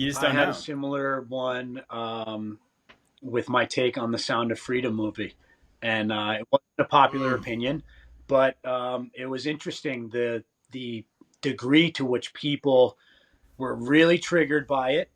You just I don't had a know. similar one with my take on the Sound of Freedom movie, and it wasn't a popular Mm. opinion, but it was interesting the degree to which people were really triggered by it.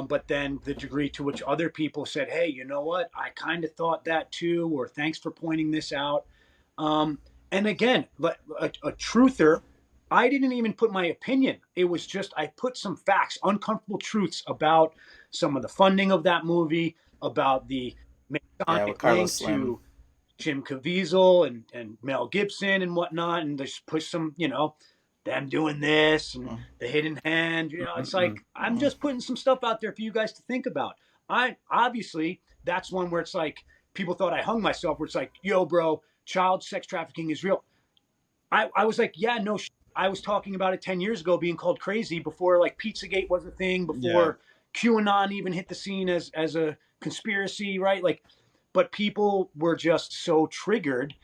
But then the degree to which other people said, "Hey, you know what? I kind of thought that too," or "Thanks for pointing this out." Um, and again, a truther, I didn't even put my opinion. It was just I put some facts, uncomfortable truths about some of the funding of that movie, about the Yeah, with Masonic Carlos link Slim. to Jim Caviezel and Mel Gibson and whatnot, and just push some, them doing this and Mm, the hidden hand. It's like Mm-mm. I'm mm, just putting some stuff out there for you guys to think about. I obviously that's one where it's like people thought I hung myself. Where it's like, yo, bro, child sex trafficking is real. I was like, yeah, no. I was talking about it 10 years ago, being called crazy before like Pizzagate was a thing, Yeah. before QAnon even hit the scene as a conspiracy, right? Like, but people were just so triggered,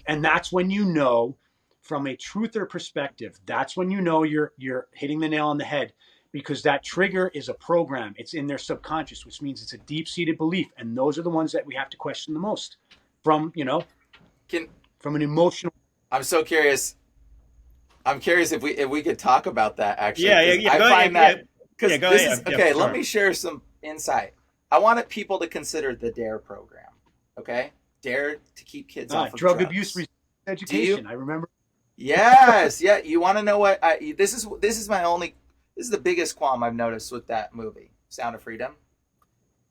and that's when you know, from a truther perspective, that's when you know you're hitting the nail on the head, because that trigger is a program. It's in their subconscious, which means it's a deep-seated belief, and those are the ones that we have to question the most from Can from an emotional. I'm so curious. I'm curious if we could talk about that actually, Yeah, yeah, because yeah. I Go ahead. find Yeah, that yeah. because Go this is ahead. Yeah, okay. for Let sure. me share some insight. I wanted people to consider the D.A.R.E program. Okay, D.A.R.E to keep kids off of Drug abuse drugs. Do you? education. I remember. Yes, yeah. You want to know what? This is my only. This is the biggest qualm I've noticed with that movie, Sound of Freedom.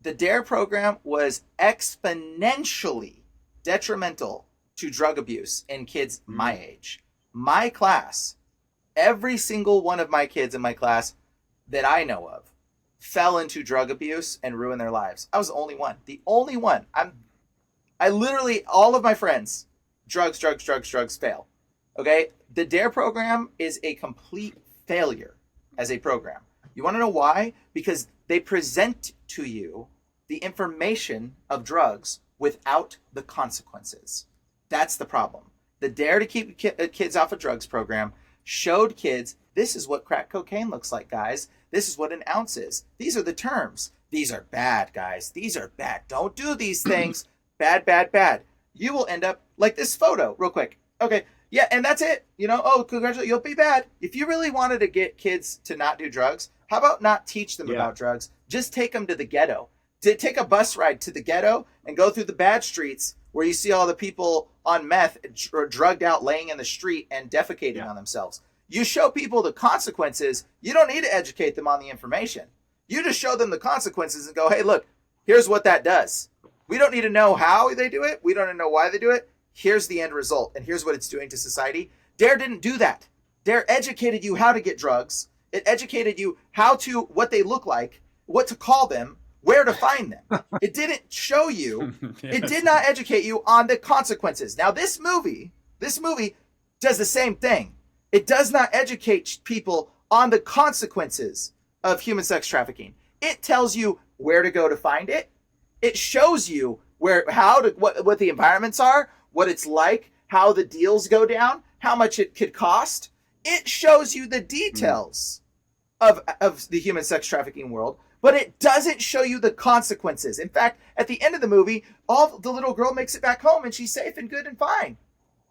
The D.A.R.E program was exponentially detrimental to drug abuse in kids my Mm, age. My class, every single one of my kids in my class that I know of fell into drug abuse and ruined their lives. I was the only one. The only one. I literally all of my friends drugs, drugs, drugs, drugs fail. Okay? The D.A.R.E program is a complete failure as a program. You want to know why? Because they present to you the information of drugs without the consequences. That's the problem. The D.A.R.E to keep kids off of drugs program showed kids this is what crack cocaine looks like, guys. This is what an ounce is. These are the terms. These are bad, guys. These are bad. Don't do these things. Bad, bad, bad. You will end up like this photo, real quick. Okay, yeah, and that's it. Oh, congratulations, you'll be bad. If you really wanted to get kids to not do drugs, how about not teach them yeah. about drugs? Just take them to the ghetto. Take a bus ride to the ghetto and go through the bad streets where you see all the people on meth drugged out laying in the street and defecating Yeah. on themselves. You show people the consequences. You don't need to educate them on the information. You just show them the consequences and go, hey, look, here's what that does. We don't need to know how they do it. We don't need to know why they do it. Here's the end result, and here's what it's doing to society. D.A.R.E didn't do that. D.A.R.E educated you how to get drugs. It educated you what they look like, what to call them, where to find them. It didn't show you. Yes. It did not educate you on the consequences. Now, this movie does the same thing. It does not educate people on the consequences of human sex trafficking. It tells you where to go to find it. It shows you what the environments are, what it's like, how the deals go down, how much it could cost. It shows you the details of the human sex trafficking world, but it doesn't show you the consequences. In fact, at the end of the movie, all the little girl makes it back home and she's safe and good and fine.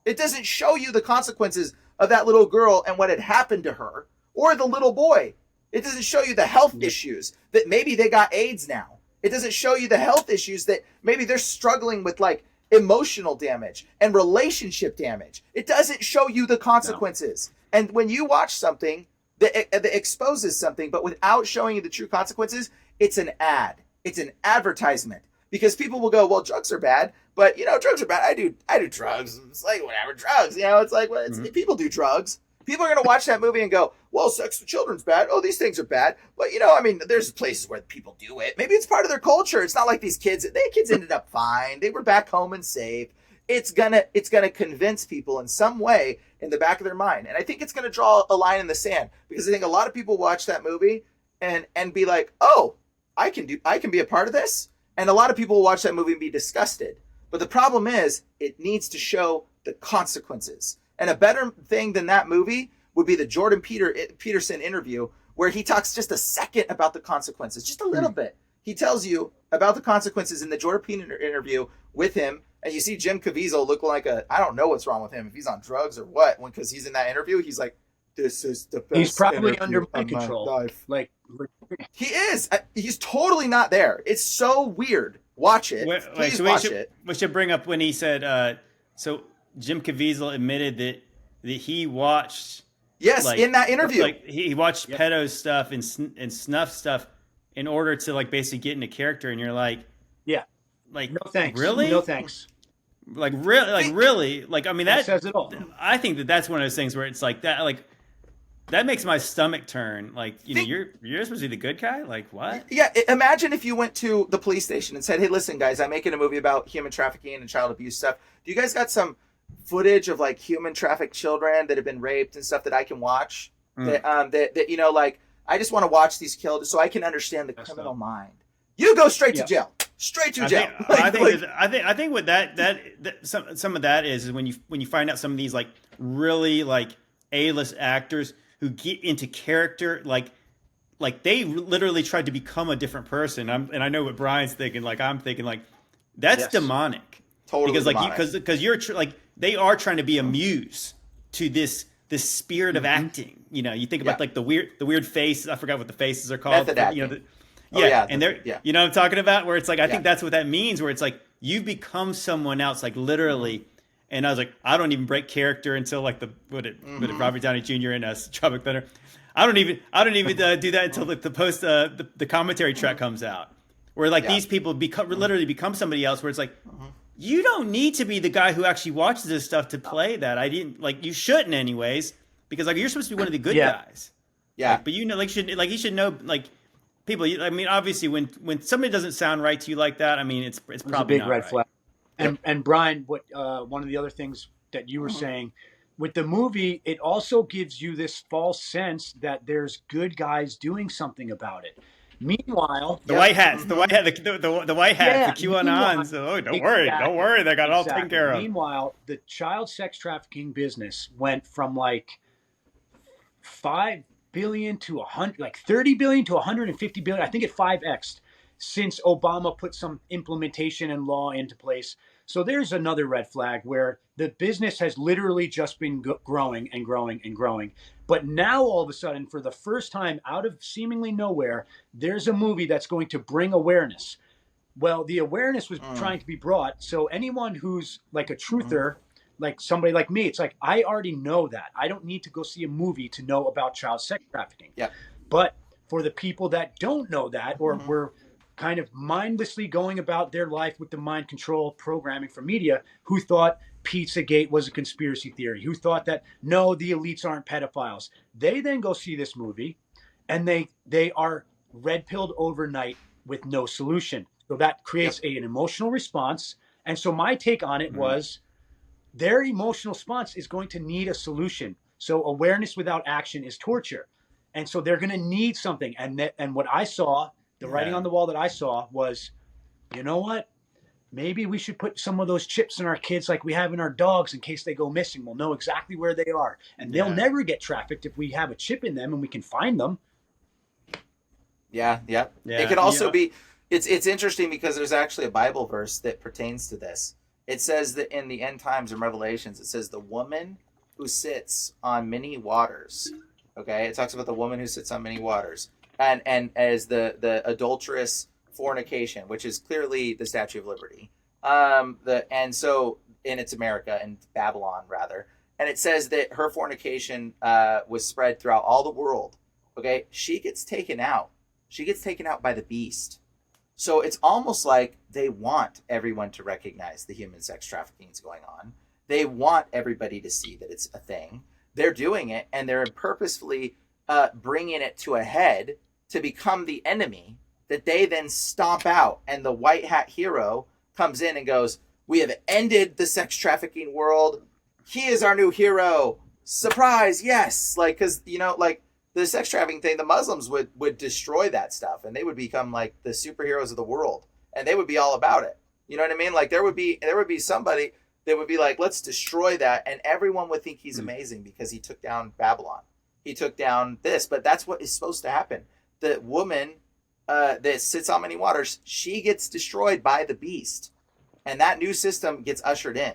It doesn't show you the consequences of that little girl and what had happened to her or the little boy. It doesn't show you the health issues that maybe they got AIDS now. It doesn't show you the health issues that maybe they're struggling with, like emotional damage and relationship damage. It doesn't show you the consequences. No. And when you watch something that exposes something, but without showing you the true consequences, it's an ad. It's an advertisement. Because people will go, well, drugs are bad, but drugs are bad. I do drugs. It's like whatever drugs. It's like people do drugs. People are going to watch that movie and go, well, sex with children's bad. Oh, these things are bad. But, you know, I mean, there's places where people do it. Maybe it's part of their culture. It's not like these kids ended up fine. They were back home and safe. It's gonna convince people in some way in the back of their mind. And I think it's gonna draw a line in the sand, because I think a lot of people watch that movie and be like, oh, I can be a part of this. And a lot of people will watch that movie and be disgusted. But the problem is, it needs to show the consequences. And a better thing than that movie would be the Jordan Peterson interview, where he talks just a second about the consequences, just a little bit. He tells you about the consequences in the Jordan Peterson interview with him. And you see Jim Caviezel look like I don't know what's wrong with him, if he's on drugs or what, because he's in that interview. He's like, this is the best. He's probably under mind control. Like, he is. He's totally not there. It's so weird. Watch it. Please watch it. We should bring up when he said, so Jim Caviezel admitted that he watched. Yes, in that interview. Like he watched pedo stuff and snuff stuff in order to like basically get into character, and you're like, yeah, like, no thanks. Really? No thanks. Like really, like, I mean, that says it all. I think that's one of those things where it's like that, like, that makes my stomach turn. Like, you know, you're supposed to be the good guy. Like, what? Yeah, imagine if you went to the police station and said, "Hey, listen, guys, I'm making a movie about human trafficking and child abuse stuff. Do you guys got some footage of like human trafficked children that have been raped and stuff that I can watch? That you know, like, I just want to watch these killed so I can understand the criminal mind." You go straight to jail. Straight to jail. I think what that some of that is when you find out some of these like really like A-list actors who get into character, like they literally tried to become a different person. And I know what Brian's thinking. Like, I'm thinking like that's demonic. Totally, because demonic. because you're like, they are trying to be a muse to this spirit of acting. You know, you think about like the weird face. I forgot what the faces are called. Method acting. You know, and they're you know what I'm talking about, where it's like, I think that's what that means, where it's like you've become someone else, like literally. And I was like, I don't even break character until like Robert Downey Jr. in Tropic Thunder. I don't even do that until the commentary track comes out, where like these people literally become somebody else, where it's like, you don't need to be the guy who actually watches this stuff to play that. You shouldn't anyways, because like you're supposed to be one of the good guys. Yeah. Like, but you know, you should know, like, people. I mean, obviously, when somebody doesn't sound right to you like that, I mean, it's probably a big not red right. flag. And Brian, what one of the other things that you were saying with the movie, it also gives you this false sense that there's good guys doing something about it. Meanwhile, the white hats, the white hats, the QAnons. Oh, don't worry, they got it all taken care of. Meanwhile, the child sex trafficking business went from like 5 billion to 100, like 30 billion to 150 billion. I think it 5x'd since Obama put some implementation and law into place. So there's another red flag where the business has literally just been growing and growing and growing. But now all of a sudden, for the first time out of seemingly nowhere, there's a movie that's going to bring awareness. Well, the awareness was trying to be brought. So anyone who's like a truther, like somebody like me, it's like, I already know that. I don't need to go see a movie to know about child sex trafficking. Yeah. But for the people that don't know that, or were kind of mindlessly going about their life with the mind control programming from media, who thought Pizzagate was a conspiracy theory, who thought that, no, the elites aren't pedophiles. They then go see this movie and they are red-pilled overnight with no solution. So that creates an emotional response. And so my take on it was, their emotional response is going to need a solution. So awareness without action is torture. And so they're going to need something. And what I saw, the writing on the wall that I saw was, you know what? Maybe we should put some of those chips in our kids like we have in our dogs in case they go missing. We'll know exactly where they are. And they'll never get trafficked if we have a chip in them and we can find them. Yeah. It could also be, it's interesting because there's actually a Bible verse that pertains to this. It says that in the end times in Revelations, it says the woman who sits on many waters. Okay, it talks about the woman who sits on many waters, and as the adulterous fornication, which is clearly the Statue of Liberty. And it's America and Babylon rather, and it says that her fornication was spread throughout all the world. Okay, she gets taken out. She gets taken out by the beast. So it's almost like they want everyone to recognize the human sex trafficking is going on. They want everybody to see that it's a thing. they're doing it, and they're purposefully bringing it to a head to become the enemy that they then stomp out. And the white hat hero comes in and goes, "We have ended the sex trafficking world. He is our new hero. Surprise, yes!" Like, because, you know, like the sex trafficking thing, the Muslims would destroy that stuff, and they would become like the superheroes of the world, and they would be all about it. You know what I mean? Like there would be somebody that would be like, let's destroy that, and everyone would think he's amazing because he took down Babylon. He took down this, but that's what is supposed to happen. The woman that sits on many waters, she gets destroyed by the beast, and that new system gets ushered in.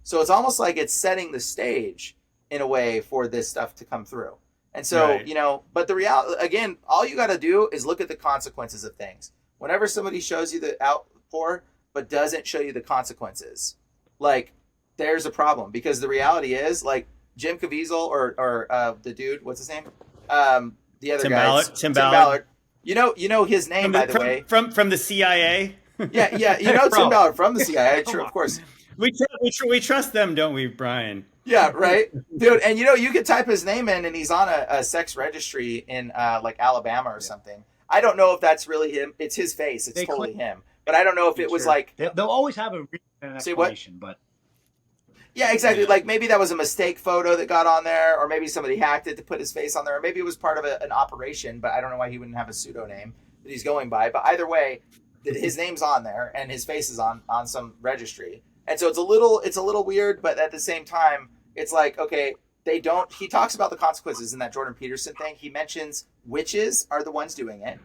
So it's almost like it's setting the stage in a way for this stuff to come through. And so, right. You know, but the reality, again, all you got to do is look at the consequences of things. Whenever somebody shows you the outpour, but doesn't show you the consequences, like, there's a problem. Because the reality is, like, Jim Caviezel or the dude, what's his name? The other guy. Tim Ballard. You know his name, by the way. From the CIA? Yeah, you know Tim Ballard from the CIA, true, of course. We trust them, don't we, Brian? Yeah, right, dude. And you know, you could type his name in, and he's on a sex registry in like Alabama or something. I don't know if that's really him. It's his face. It's totally him. But I don't know if it was like they'll always have an explanation. But yeah, exactly. Yeah. Like maybe that was a mistake photo that got on there, or maybe somebody hacked it to put his face on there, or maybe it was part of an operation. But I don't know why he wouldn't have a pseudonym that he's going by. But either way, his name's on there and his face is on some registry. And so it's a little weird, but at the same time, it's like, okay, he talks about the consequences in that Jordan Peterson thing. He mentions witches are the ones doing it.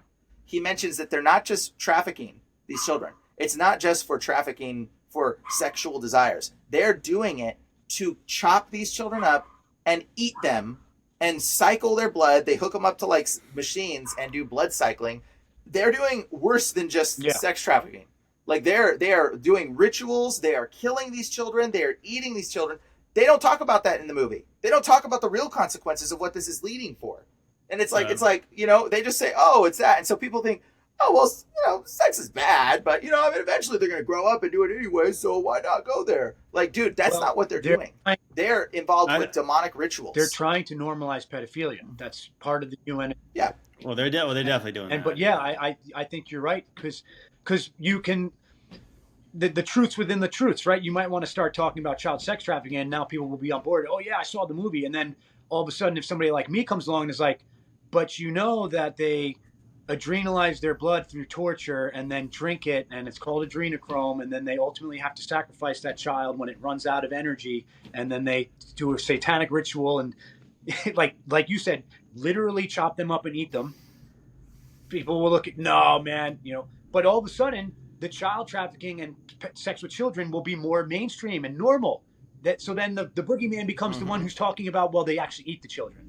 He mentions that they're not just trafficking these children. It's not just for trafficking for sexual desires. They're doing it to chop these children up and eat them and cycle their blood. They hook them up to like machines and do blood cycling. They're doing worse than just sex trafficking. Like they are doing rituals. They are killing these children. They are eating these children. They don't talk about that in the movie. They don't talk about the real consequences of what this is leading for. And it's like, you know, they just say, oh, it's that. And so people think, oh, well, you know, sex is bad, but, you know, I mean, eventually they're going to grow up and do it anyway, so why not go there? Like, dude, that's not what they're doing. They're involved with demonic rituals. They're trying to normalize pedophilia. That's part of the UN. Yeah. Well, they're definitely doing that. But yeah, I think you're right, because you can, the truths within the truths, right? You might want to start talking about child sex trafficking, and now people will be on board. Oh, yeah, I saw the movie. And then all of a sudden, if somebody like me comes along and is like, but you know that they adrenalize their blood through torture and then drink it, and it's called adrenochrome, and then they ultimately have to sacrifice that child when it runs out of energy, and then they do a satanic ritual and like you said, literally chop them up and eat them. People will look at, no, man, you know, but all of a sudden the child trafficking and sex with children will be more mainstream and normal. So then the boogeyman becomes the one who's talking about, well, they actually eat the children.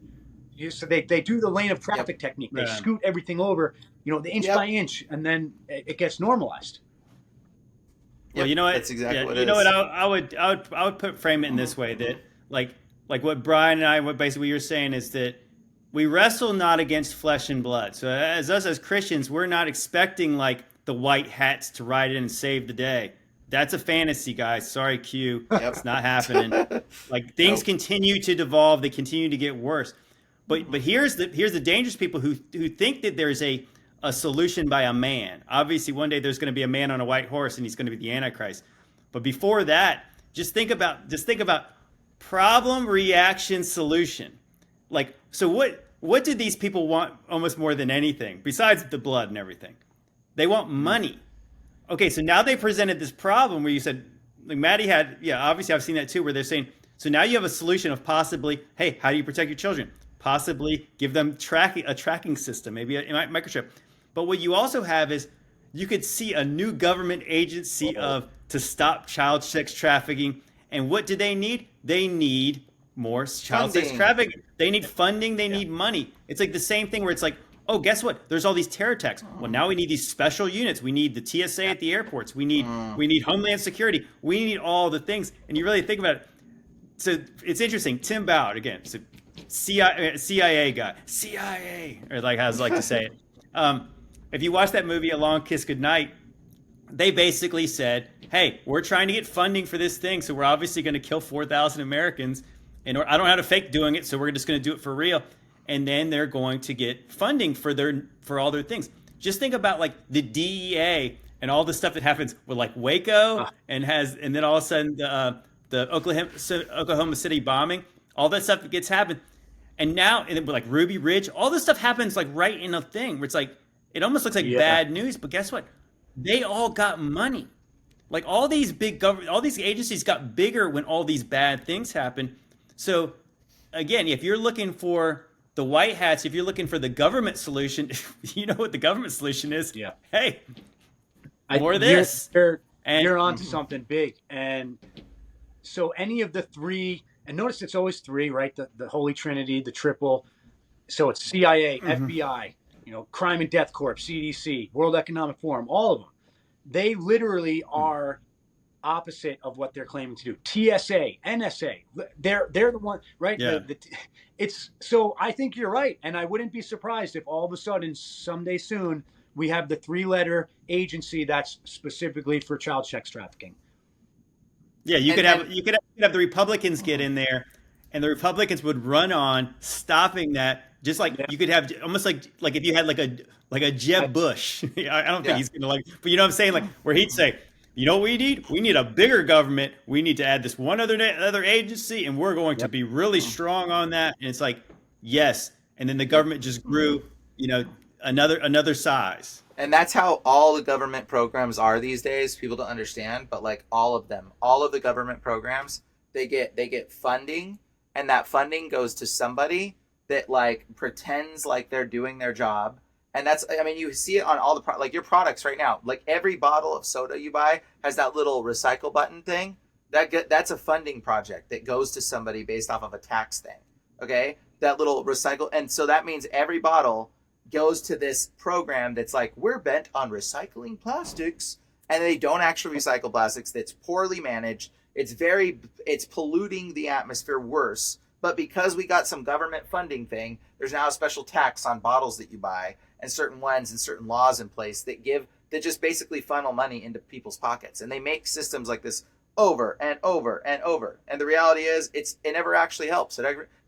So they do the lane of traffic technique. They scoot everything over, you know, the inch by inch, and then it gets normalized. Well, you know what? That's exactly what it is. You know what? I would frame it in this way, that like what Brian and I, what you're saying is that we wrestle not against flesh and blood. So as Christians, we're not expecting like the white hats to ride in and save the day. That's a fantasy, guys. Sorry, Q. It's not happening. Like things continue to devolve. They continue to get worse. But here's the dangerous people who think that there's a solution by a man. Obviously, one day there's going to be a man on a white horse, and he's going to be the Antichrist. But before that, just think about problem, reaction, solution. Like, so what do these people want almost more than anything, besides the blood and everything? They want money. Okay, so now they presented this problem where you said, like Maddie had, obviously I've seen that too, where they're saying, so now you have a solution of possibly, hey, how do you protect your children? Possibly give them a tracking system, maybe a microchip. But what you also have is you could see a new government agency to stop child sex trafficking. And what do they need? They need more child sex trafficking. They need funding. They need money. It's like the same thing where it's like, oh, guess what? There's all these terror attacks. Well, now we need these special units. We need the TSA at the airports. We need Homeland Security. We need all the things. And you really think about it. So it's interesting. Tim Ballard, again, so CIA guy, or like how I like to say it. If you watch that movie, A Long Kiss Goodnight, they basically said, hey, we're trying to get funding for this thing, so we're obviously going to kill 4,000 Americans. and I don't know how to fake doing it, so we're just going to do it for real. And then they're going to get funding for all their things. Just think about like the DEA and all the stuff that happens with like Waco and then all of a sudden the Oklahoma City bombing, all that stuff that gets happened. And now, and like Ruby Ridge, all this stuff happens like right in a thing where it's like, it almost looks like bad news, but guess what? They all got money. Like all these all these agencies got bigger when all these bad things happen. So again, if you're looking for the white hats, if you're looking for the government solution, you know what the government solution is? Yeah. Hey, more of this. You're onto something big. And so any of the three, and notice it's always three, right? The Holy Trinity, the triple. So it's CIA, FBI, Crime and Death Corp, CDC, World Economic Forum, all of them. They literally are opposite of what they're claiming to do. TSA, NSA, they're the one, right? Yeah. So I think you're right, and I wouldn't be surprised if all of a sudden someday soon we have the 3-letter agency that's specifically for child sex trafficking. Yeah, you could have the Republicans get in there, and the Republicans would run on stopping that. Just like you could have almost like if you had like a Jeb Bush. I don't think he's gonna but you know what I'm saying, like where he'd say, you know what we need? We need a bigger government. We need to add this one other agency, and we're going to be really strong on that. And it's like, yes. And then the government just grew, another size. And that's how all the government programs are these days. People don't understand, but like all of the government programs, they get funding, and that funding goes to somebody that like pretends like they're doing their job. And you see it on all the like your products right now. Like every bottle of soda you buy has that little recycle button thing. That's a funding project that goes to somebody based off of a tax thing. Okay, that little recycle, and so that means every bottle goes to this program that's like, we're bent on recycling plastics, and they don't actually recycle plastics. That's poorly managed. It's polluting the atmosphere worse. But because we got some government funding thing, there's now a special tax on bottles that you buy, and certain ones and certain laws in place that just basically funnel money into people's pockets. And they make systems like this over and over and over. And the reality is it never actually helps.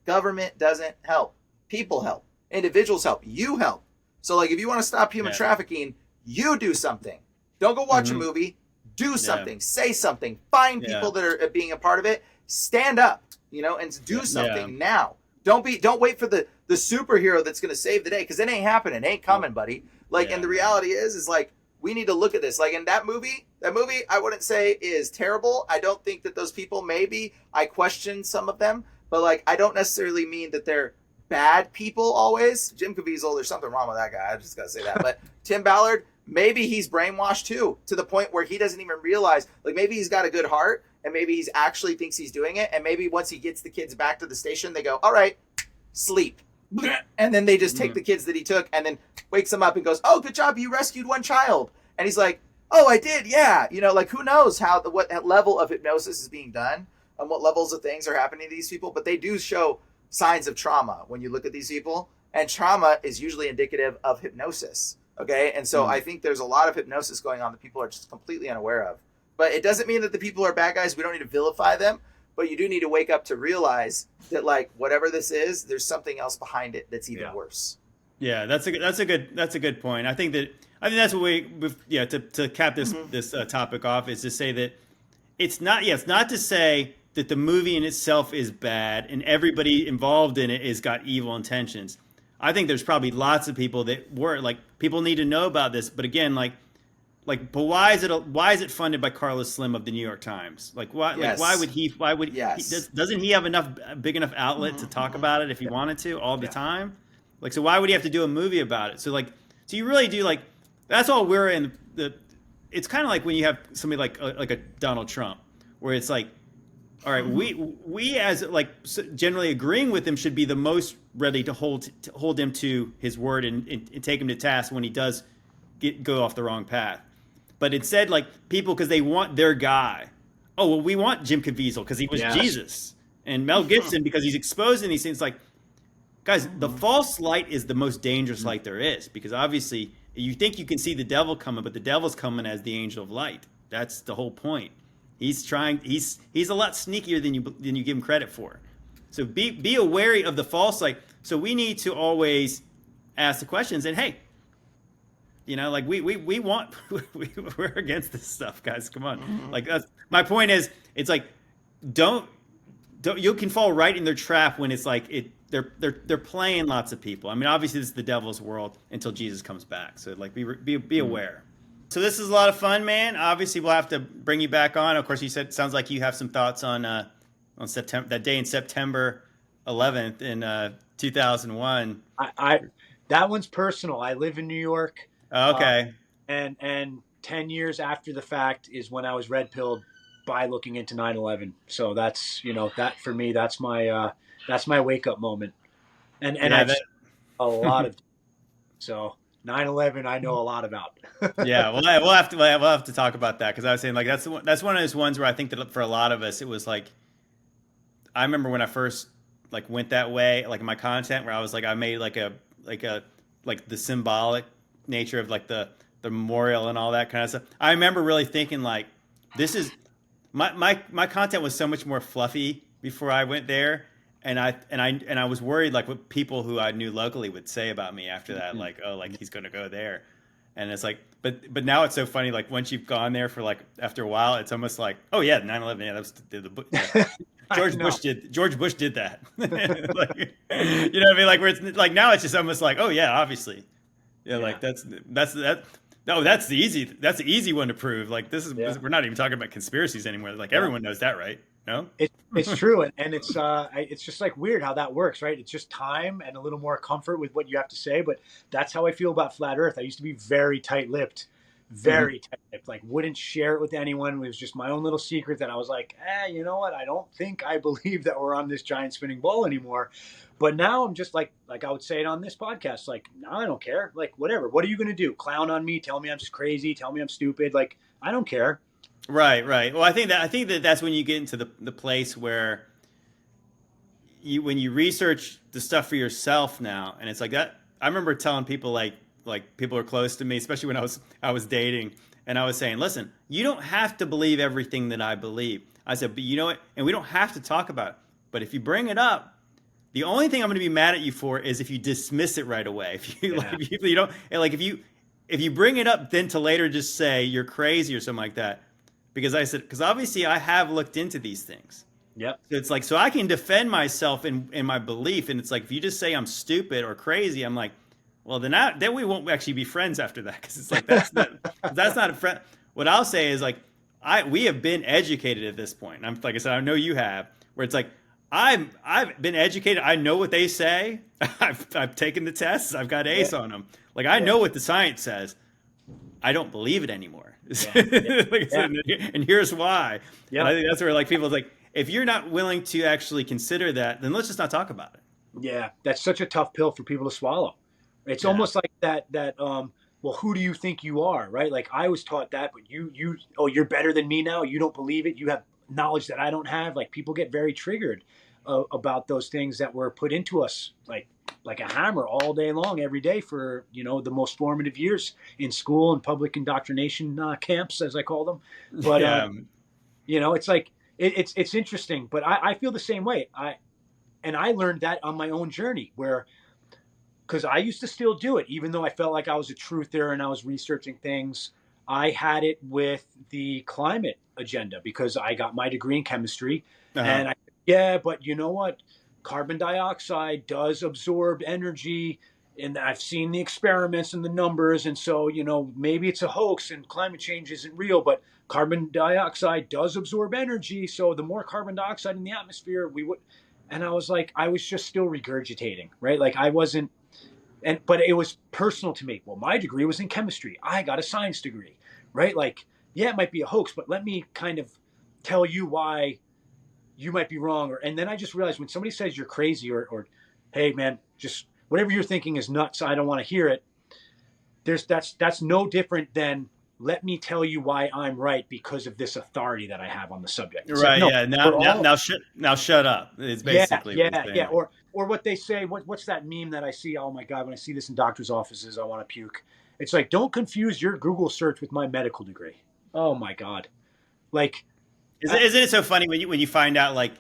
Government doesn't help. People help. Individuals help. You help. So like if you want to stop human trafficking, you do something. Don't go watch a movie. Do something. Say something. Find people that are being a part of it. Stand up, and do something now. Don't wait for the superhero that's going to save the day, because it ain't happening. It ain't coming, buddy. And the reality is like, we need to look at this. Like in that movie I wouldn't say is terrible. I don't think that those people, maybe I question some of them, but like, I don't necessarily mean that they're bad people always. Jim Caviezel, there's something wrong with that guy. I just got to say that. But Tim Ballard, maybe he's brainwashed too, to the point where he doesn't even realize, like maybe he's got a good heart, and maybe he's actually thinks he's doing it. And maybe once he gets the kids back to the station, they go, all right, sleep. And then they just take the kids that he took and then wakes them up and goes, oh, good job. You rescued one child. And he's like, oh, I did. Yeah. Like who knows what level of hypnosis is being done and what levels of things are happening to these people. But they do show signs of trauma when you look at these people, and trauma is usually indicative of hypnosis. Okay. And so I think there's a lot of hypnosis going on that people are just completely unaware of. But it doesn't mean that the people are bad guys. We don't need to vilify them, but you do need to wake up to realize that like whatever this is, there's something else behind it that's even worse. Yeah, that's a good point. I think that's what to cap this topic off is to say that it's not to say that the movie in itself is bad and everybody involved in it has got evil intentions. I think there's probably lots of people that were like, people need to know about this. But again, but why is it funded by Carlos Slim of the New York Times? Like why? Yes. Like why would doesn't he have a big enough outlet to talk about it if he wanted to all the time? Like, so why would he have to do a movie about it? So you really do like, that's all we're in it's kind of like when you have somebody like a Donald Trump, where it's like, all right, we as like generally agreeing with him should be the most ready to hold him to his word and take him to task when he does go off the wrong path. But instead, like people, because they want their guy. Oh, well, we want Jim Caviezel because he was Jesus, and Mel Gibson because he's exposing these things. Like, guys, the false light is the most dangerous light there is, because obviously you think you can see the devil coming, but the devil's coming as the angel of light. That's the whole point. He's a lot sneakier than you give him credit for. So be aware of the false. Like, so we need to always ask the questions. And hey, you know, like we want we're against this stuff, guys. Come on. Mm-hmm. Like that's my point is, it's like don't you can fall right in their trap when it's like they're playing lots of people. I mean, obviously this is the devil's world until Jesus comes back. So like be aware. So this is a lot of fun, man. Obviously we'll have to bring you back on. Of course, you said sounds like you have some thoughts on September, that day in September 11th in 2001. I that one's personal. I live in New York. Okay. And 10 years after the fact is when I was red pilled by looking into 9/11. So that's, you know, that for me, that's my wake up moment. And I've seen a lot of, so 9/11 I know a lot about. Yeah, well, we'll have to talk about that, because I was saying like that's one of those ones where I think that for a lot of us it was like, I remember when I first like went that way, like in my content, where I was like, I made like the symbolic nature of like the memorial and all that kind of stuff. I remember really thinking like, this is my content was so much more fluffy before I went there. And I was worried like what people who I knew locally would say about me after that, like, oh, like he's going to go there. And it's like, but now it's so funny. Like once you've gone there for like, after a while, it's almost like, oh yeah, 9/11. Yeah, that was yeah. George Bush did that. Like, you know what I mean? Like where it's like, now it's just almost like, oh yeah, obviously. Yeah. Like that's the easy one to prove. Like we're not even talking about conspiracies anymore. Like everyone knows that, right? No, it's true, and it's just like weird how that works, right? It's just time and a little more comfort with what you have to say. But that's how I feel about flat Earth. I used to be very tight-lipped, like wouldn't share it with anyone. It was just my own little secret that I was like, you know what? I don't think I believe that we're on this giant spinning ball anymore. But now I'm just like I would say it on this podcast, like, no, I don't care. Like, whatever. What are you going to do? Clown on me? Tell me I'm just crazy? Tell me I'm stupid? Like, I don't care. Right. Well, I think that's when you get into the place where when you research the stuff for yourself now, and it's like that. I remember telling people like people are close to me, especially when I was dating, and I was saying, listen, you don't have to believe everything that I believe. I said, but you know what? And we don't have to talk about it. But if you bring it up, the only thing I'm going to be mad at you for is if you dismiss it right away. If you if you don't, like if you bring it up, then to later just say you're crazy or something like that. Because obviously I have looked into these things. Yep. So it's like, so I can defend myself in my belief. And it's like, if you just say I'm stupid or crazy, I'm like, well, then we won't actually be friends after that. Because it's like, that's not a friend. What I'll say is like, we have been educated at this point. And like I said, I know you have, where it's like, I've been educated. I know what they say. I've taken the tests. I've got A's on them. Like I know what the science says. I don't believe it anymore. Like I said, and here's why. And I think that's where like people like, if you're not willing to actually consider that, then let's just not talk about it. Yeah, that's such a tough pill for people to swallow. It's almost like that well, who do you think you are, right? Like I was taught that, but you're better than me now. You don't believe it. You have knowledge that I don't have. Like people get very triggered about those things that were put into us like a hammer all day long, every day for, you know, the most formative years in school and public indoctrination camps, as I call them. But, you know, it's like, it's interesting, but I feel the same way. I learned that on my own journey because I used to still do it, even though I felt like I was a truther and I was researching things. I had it with the climate agenda because I got my degree in chemistry and but you know what? Carbon dioxide does absorb energy, and I've seen the experiments and the numbers, and so, you know, maybe it's a hoax and climate change isn't real, but carbon dioxide does absorb energy, so the more carbon dioxide in the atmosphere, and I was like, I was just still regurgitating, right? Like I wasn't, but it was personal to me. Well, my degree was in chemistry. I got a science degree, right? Like, yeah, it might be a hoax, but let me kind of tell you why you might be wrong. And then I just realized when somebody says you're crazy or hey man, just whatever you're thinking is nuts, I don't want to hear it. That's no different than let me tell you why I'm right because of this authority that I have on the subject. Right. So, now shut up. It's basically or what they say. What's that meme that I see? Oh my God, when I see this in doctors' offices, I want to puke. It's like, don't confuse your Google search with my medical degree. Oh my God. Like, Isn't it so funny when you find out like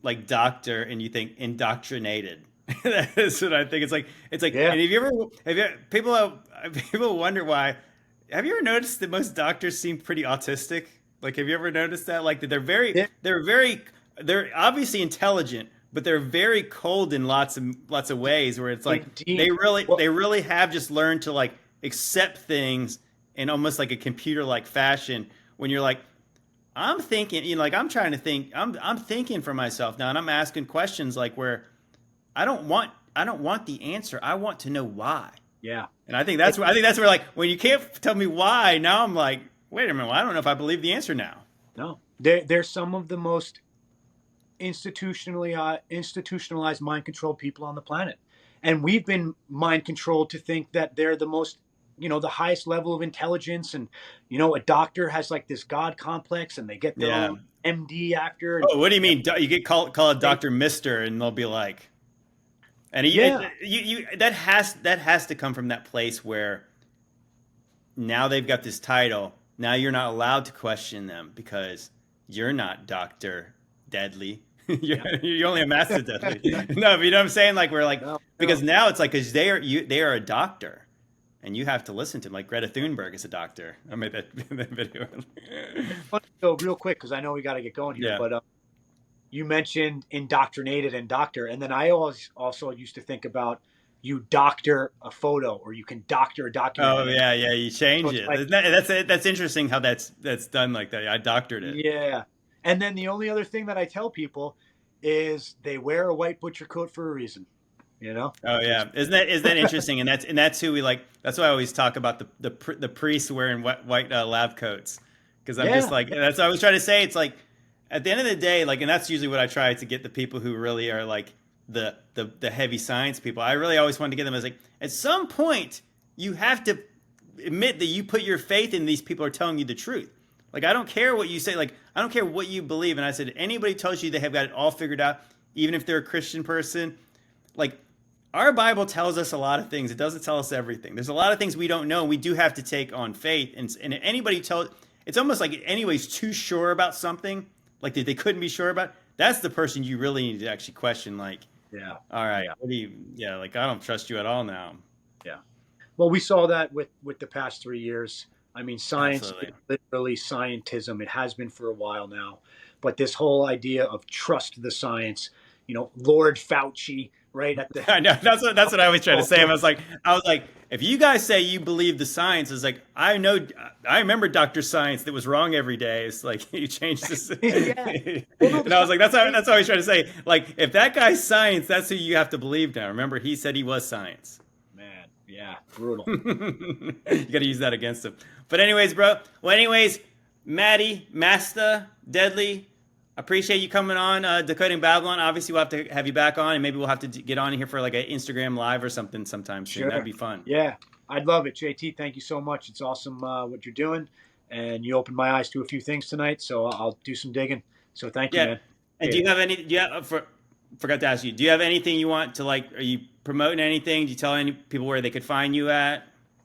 like doctor and you think indoctrinated. That's what I think. It's like, Yeah. and people wonder why. Have you ever noticed that most doctors seem pretty autistic? Like, have you ever noticed that? Like, that Yeah. they're obviously intelligent, but they're very cold in lots of ways. Where it's like Indeed. they really have just learned to like accept things in almost like a computer like fashion. When you're like, I'm thinking, like I'm trying to think, I'm thinking for myself now, and I'm asking questions like where I don't want the answer. I want to know why. Yeah. And I think that's where like when you can't tell me why, now I'm like, wait a minute, well, I don't know if I believe the answer now. No. They're some of the most institutionalized mind controlled people on the planet. And we've been mind controlled to think that they're the most, the highest level of intelligence. And, a doctor has like this God complex and they get their own MD after. And, oh, what do you mean? You get call a doctor Mister and they'll be like, and that has to come from that place where now they've got this title. Now you're not allowed to question them because you're not Dr. Deadly. You're only a Master Deadly. No, but you know what I'm saying? Like we're like, because now it's like, because they are a doctor and you have to listen to them. Like Greta Thunberg is a doctor. I made that video. So real quick, because I know we got to get going here, but you mentioned indoctrinated and doctor. And then I always also used to think about you doctor a photo or you can doctor a document. Oh yeah, you change it. Like, that's interesting how that's done like that. I doctored it. Yeah. And then the only other thing that I tell people is they wear a white butcher coat for a reason. Oh yeah, isn't that interesting? And that's who we like. That's why I always talk about the priests wearing white lab coats, because I'm just like, that's what I was trying to say. It's like at the end of the day, like, and that's usually what I try to get the people who really are like the heavy science people. I really always want to get them as like, at some point you have to admit that you put your faith in these people are telling you the truth. Like, I don't care what you say. Like, I don't care what you believe. And I said, anybody tells you they have got it all figured out, even if they're a Christian person, like, our Bible tells us a lot of things. It doesn't tell us everything. There's a lot of things we don't know. We do have to take on faith. And anybody it's almost like anybody's too sure about something, like they couldn't be sure about. That's the person you really need to actually question. Like, yeah, all right, like, I don't trust you at all now. Yeah. Well, we saw that with the past 3 years. I mean, science is literally scientism. It has been for a while now. But this whole idea of trust the science, Lord Fauci, right? I know. That's what I always try to say. I was like, if you guys say you believe the science, it's like, I remember Dr. Science that was wrong every day. It's like, you changed this. And I was like, that's what I always try to say. Like, if that guy's science, that's who you have to believe now. Remember, he said he was science. Man, yeah, brutal. You got to use that against him. But anyways, bro. Well, anyways, Maddie, Master, Deadly, appreciate you coming on Decoding Babylon. Obviously, we'll have to have you back on, and maybe we'll have to get on here for like an Instagram live or something sometime soon. Sure. That'd be fun. Yeah, I'd love it. JT, thank you so much. It's awesome what you're doing, and you opened my eyes to a few things tonight, so I'll do some digging. So thank you, man. And do you have forgot to ask you, do you have anything you want to, like, are you promoting anything? Do you tell any people where they could find you at?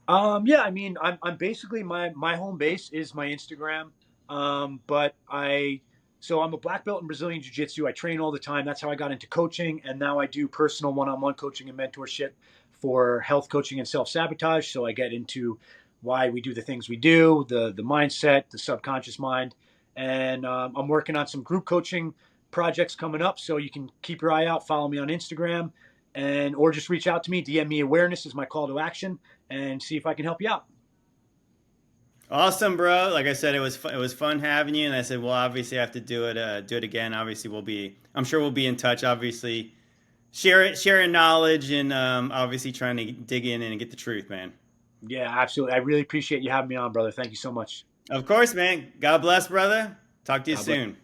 Yeah, I mean, I'm basically my home base is my Instagram. But I'm a black belt in Brazilian Jiu-Jitsu. I train all the time. That's how I got into coaching. And now I do personal one-on-one coaching and mentorship for health coaching and self-sabotage. So I get into why we do the things we do, the mindset, the subconscious mind. And I'm working on some group coaching projects coming up. So you can keep your eye out, follow me on Instagram, or just reach out to me. DM me awareness is my call to action, and see if I can help you out. Awesome, bro. Like I said, it was fun having you, and I said, well, obviously I have to do it again. Obviously, I'm sure we'll be in touch. Obviously, sharing knowledge, and obviously trying to dig in and get the truth, man. Yeah, absolutely. I really appreciate you having me on, brother. Thank you so much. Of course, man. God bless, brother. Talk to you soon.